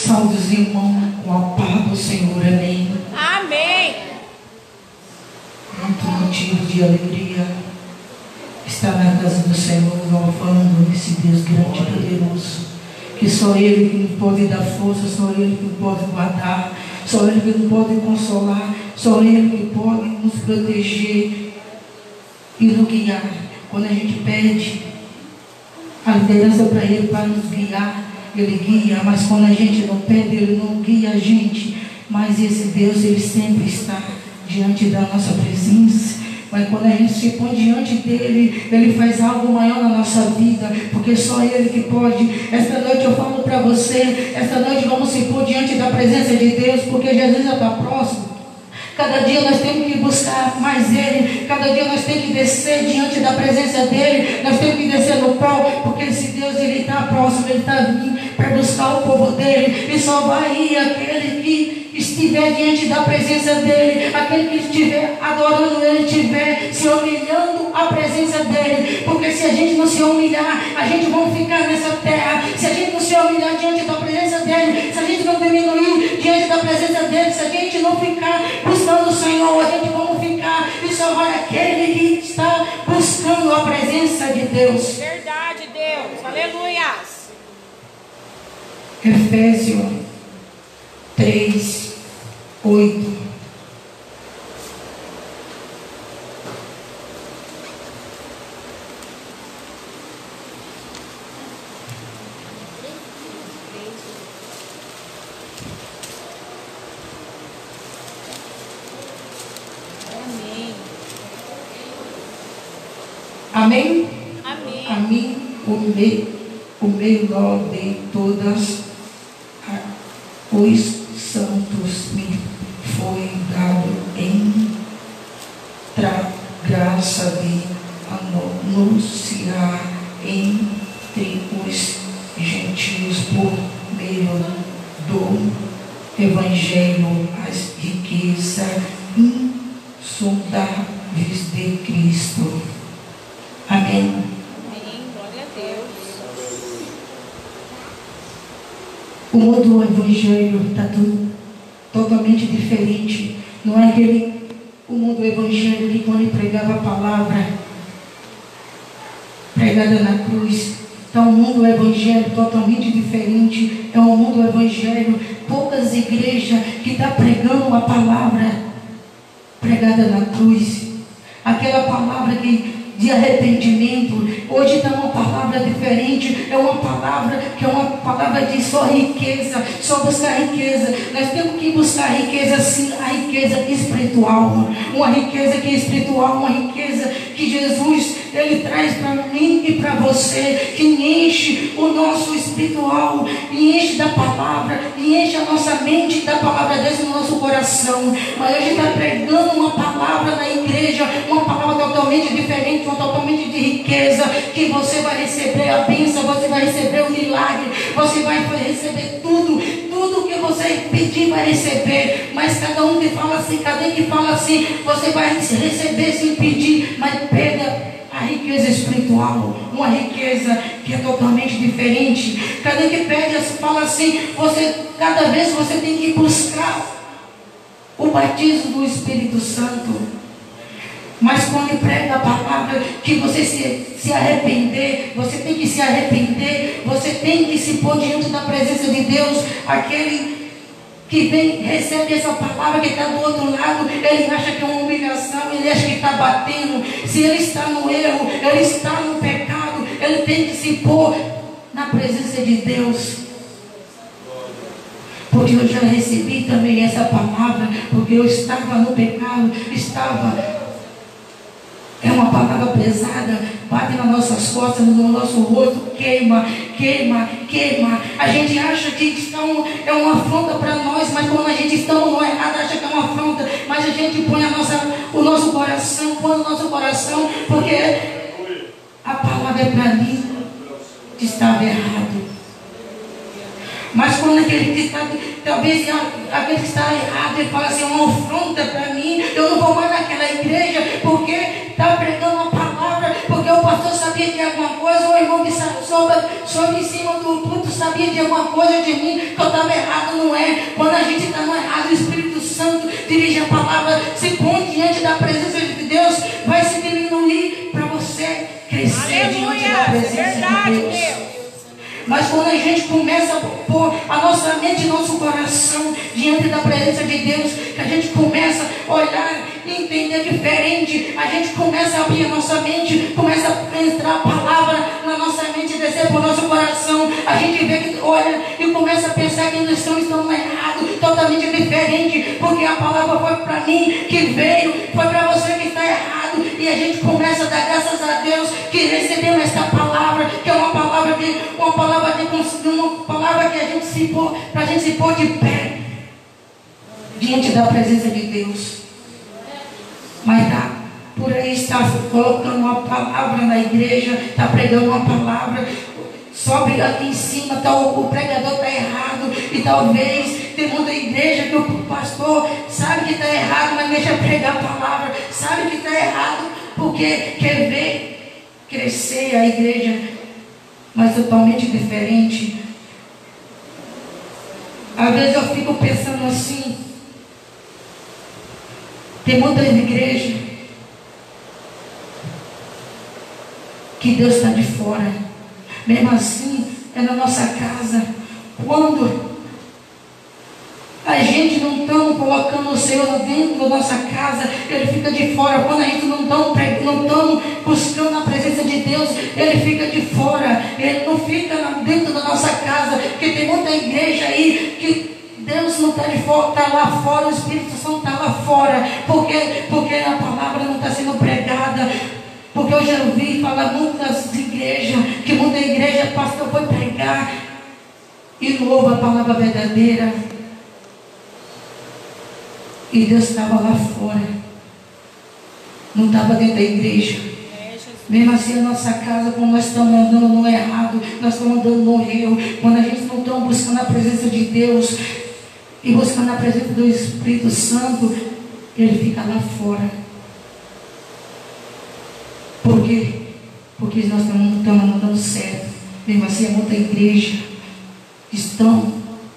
Salve os irmãos com a paz do Senhor, amém. Amém. Muito motivo de alegria estar na casa do Senhor, louvando esse Deus grande e poderoso, que só Ele que pode dar força, só Ele que pode guardar, só Ele que pode consolar, só Ele que pode nos proteger e nos guiar. Quando a gente pede a liderança para Ele, para nos guiar, Ele guia, mas quando a gente não pede, Ele não guia a gente. Mas esse Deus, Ele sempre está diante da nossa presença. Mas quando a gente se põe diante dEle, Ele faz algo maior na nossa vida, porque só Ele que pode. Esta noite eu falo para você, esta noite vamos se pôr diante da presença de Deus, porque Jesus já está próximo. Cada dia nós temos que buscar mais Ele. Cada dia nós temos que descer diante da presença dEle. Nós temos que descer no pau, porque esse Deus, Ele está próximo. Ele está vindo para buscar o povo dEle. E só vai ir aquele que estiver diante da presença dEle. Aquele que estiver adorando Ele, estiver se humilhando à presença dEle. Porque se a gente não se humilhar, a gente vai ficar nessa terra. Se a gente não se humilhar diante da presença dEle, se a gente não diminuir diante da presença dEle, se a gente não ficar buscando o Senhor, a gente vai ficar. E só vai aquele que está buscando a presença de Deus. Verdade, Deus. Aleluias. Efésios 3, 8. Amém? Amém. A mim, o melhor de todas os santos me foi dado graça de anunciar entre os gentios por meio do Evangelho as riquezas insondáveis de Cristo. Amém. Amém. Glória a Deus. O mundo do Evangelho está tudo totalmente diferente. Não é o mundo do Evangelho que quando ele pregava a palavra pregada na cruz. Então o mundo do Evangelho totalmente diferente. É um mundo do Evangelho, poucas igrejas que estão pregando uma palavra pregada na cruz. Aquela palavra de arrependimento. Hoje está uma palavra diferente. É uma palavra que é uma palavra de só riqueza, só buscar riqueza. Nós temos que buscar riqueza, sim, a riqueza espiritual. Uma riqueza que é espiritual, uma riqueza que Jesus Ele traz para mim e para você, que enche o nosso espiritual, e enche da palavra, e enche a nossa mente da palavra de Deus no nosso coração. Mas hoje está pregando uma palavra na igreja, uma palavra totalmente diferente, uma totalmente de riqueza, que você vai receber a bênção, você vai receber o milagre, você vai receber tudo que você pedir vai receber. Mas cada um que fala assim, você vai receber sem pedir, mas pega a riqueza espiritual, uma riqueza que é totalmente diferente. Cada um que pede, fala assim, cada vez você tem que buscar o batismo do Espírito Santo. Mas quando prega a palavra, que você se arrepender, você tem que se arrepender, você tem que se pôr diante da presença de Deus. Aquele que vem, recebe essa palavra, que está do outro lado, ele acha que é uma humilhação, ele acha que está batendo. Se ele está no erro, ele está no pecado, ele tem que se pôr na presença de Deus. Porque eu já recebi também essa palavra, porque eu estava no pecado, é uma palavra pesada, bate nas nossas costas, no nosso rosto, queima. A gente acha que é uma afronta para nós, mas quando a gente está no errado, acha que é uma afronta, mas a gente põe o nosso coração, porque a palavra é para mim que estava errado. Mas quando aquele que está, talvez aquele que está errado, ele fala assim, é uma afronta para mim, eu não vou mais naquela igreja, porque está pregando a palavra, porque o pastor sabia de alguma coisa, o irmão que soube em cima do púlpito sabia de alguma coisa de mim, que eu estava errado. começa a pôr a nossa mente e nosso coração diante da presença de Deus, que a gente começa a olhar e entender diferente, a gente começa a abrir a nossa mente, começa a entrar a palavra na nossa mente e descer para o nosso coração, a gente vê que olha e começa a pensar que nós estamos errados, totalmente diferente, porque a palavra foi para mim que veio, foi para você que está errado, e a gente começa a dar graças a Deus que recebemos esta palavra, que é uma palavra que a gente se pôr, para a gente se pôr de pé diante da presença de Deus. Mas tá por aí, está colocando uma palavra na igreja, está pregando uma palavra, sobe aqui em cima, o pregador está errado, e talvez tem muita igreja que o pastor sabe que está errado, mas deixa pregar a palavra, sabe que está errado, porque quer ver crescer a igreja, mas totalmente diferente. Às vezes eu fico pensando assim, tem muitas igrejas que Deus está de fora. Mesmo assim, é na nossa casa. Quando a gente não está colocando o Senhor dentro da nossa casa, Ele fica de fora. Quando a gente não estamos buscando a presença de Deus, Ele fica de fora. Ele não fica dentro da nossa casa. Porque tem muita igreja aí que Deus não está de fora, está lá fora, o Espírito Santo está lá fora, porque a palavra não está sendo pregada. Porque eu já ouvi falar muitas igrejas, que muita igreja, pastor, foi pregar e não ouve a palavra verdadeira, e Deus estava lá fora, não estava dentro da igreja. Mesmo assim, a nossa casa, quando nós estamos andando no errado, nós estamos andando no erro, quando a gente não está buscando a presença de Deus e buscando a presença do Espírito Santo, Ele fica lá fora. Por quê? Porque nós não estamos andando certo. Mesmo assim, é muita igreja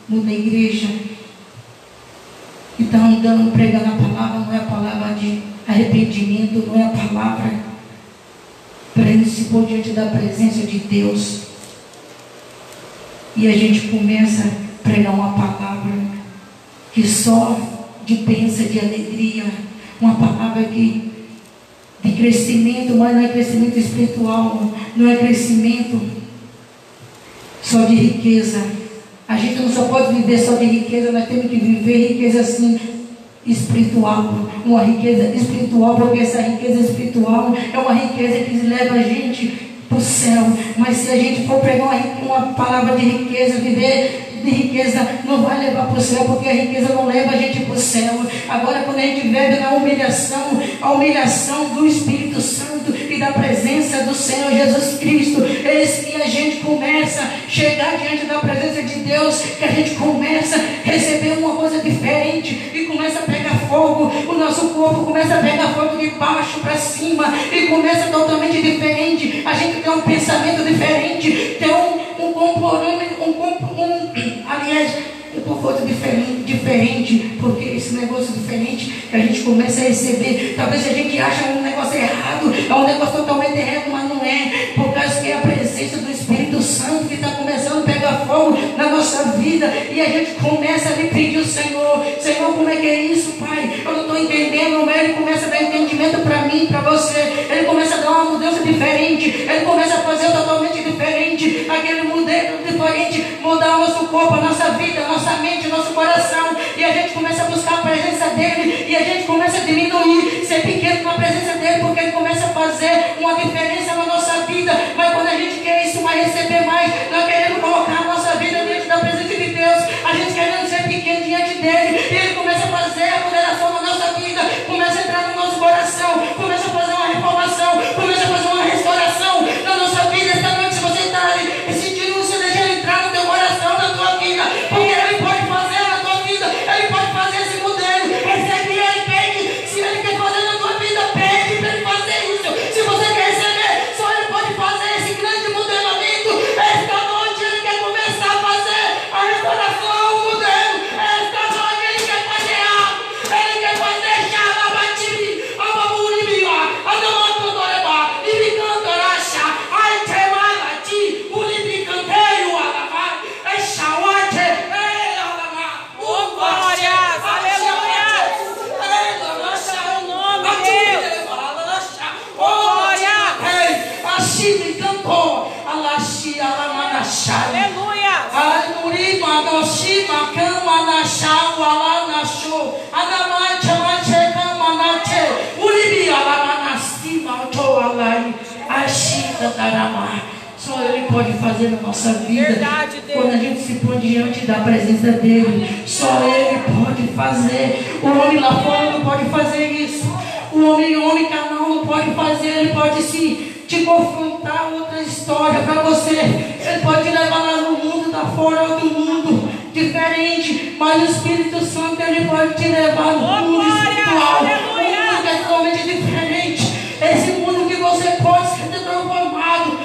muita igreja que está andando, pregando a palavra, não é a palavra de arrependimento, não é a palavra para a gente se pôr diante da presença de Deus. E a gente começa a pregar uma palavra que só de bênção, de alegria, uma palavra de crescimento, mas não é crescimento espiritual, não é crescimento só de riqueza. A gente não só pode viver só de riqueza, nós temos que viver riqueza assim espiritual, uma riqueza espiritual, porque essa riqueza espiritual é uma riqueza que leva a gente para o céu. Mas se a gente for pregar uma palavra de riqueza, viver de riqueza, não vai levar para o céu, porque a riqueza não leva a gente para o céu. Agora, quando a gente vive na humilhação, a humilhação do Espírito Santo e da presença do Senhor Jesus Cristo, eis que a gente começa a chegar diante da presença de Deus, que a gente começa a receber uma coisa diferente e começa a pegar fogo, o nosso corpo começa a pegar fogo de baixo para cima e começa totalmente diferente. A gente tem um pensamento diferente, tem um comportamento, aliás, um conforto diferente, porque esse negócio diferente que a gente começa a receber, talvez a gente acha um negócio errado, é um negócio totalmente errado, mas não é, por causa que é a presença do Espírito Santo que está começando a pegar fogo na nossa vida, e a gente começa a lhe pedir o Senhor, como é que é isso, Pai? Eu não estou entendendo, mas Ele começa a dar entendimento para mim, para você, Ele começa a dar uma mudança diferente, Ele começa a fazer totalmente diferente, aquele modelo diferente, mudar o nosso corpo, a nossa vida, a nossa mente, o nosso coração, e a gente começa a buscar a presença dEle, e a gente começa a diminuir, ser pequeno na presença dEle, porque Ele começa a fazer uma diferença na nossa vida. Mas quando a gente quer isso, vai receber mais, nós queremos colocar a nossa vida diante da presença de Deus, a gente querendo ser pequeno diante dEle, e Ele começa a fazer a moderação na nossa vida, começa a entrar no nosso coração, começa a fazer uma reformação, começa a fazer uma restauração na nossa vida. Esta noite, se você está sentindo, você deixa Ele entrar no teu coração, na tua vida, porque Ele pode fazer na tua vida, Ele pode fazer esse modelo. Recebe Ele, pede. Se Ele quer fazer na tua vida, pede para Ele fazer isso. Se você quer receber, só Ele pode fazer esse grande modelamento. Esta noite Ashima kama na shawa la na sho. Anamacha mache kama na te. Uribi ala na stima to alai. Ashita darama. Só Ele pode fazer na nossa vida. Verdade, Deus. Quando a gente se põe diante da presença dEle, só Ele pode fazer. O homem lá fora não pode fazer isso. O homem carnal não pode fazer. Ele pode te confrontar outra história para você. Ele pode te levar lá no mundo da fora, outro mundo diferente. Mas o Espírito Santo, Ele pode te levar no mundo espiritual. Um mundo que é totalmente diferente. Esse mundo que você pode ser transformado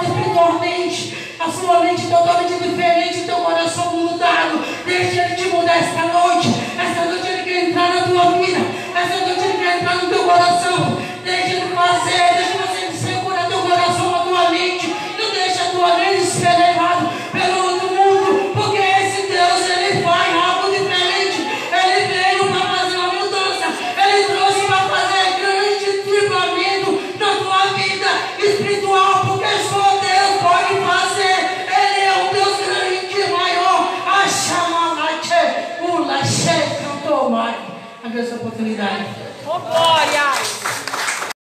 espiritualmente. A sua mente totalmente diferente, teu coração mudado. Deixa Ele te mudar esta noite. Esta noite Ele quer entrar na tua vida. Esta noite Ele quer entrar no teu coração. Deixa Ele fazer, deixa você segurar teu coração, a tua mente. Não deixa a tua mente ser levada pelo outro mundo. Porque esse Deus, Ele faz algo diferente. Ele veio para fazer uma mudança. Ele trouxe para fazer grande livramento na tua vida espiritual. Porque só Deus pode fazer. Ele é o Deus grande, maior. A chama-la, o lache, cantou mais. Agradeço a oportunidade. Oh, glória!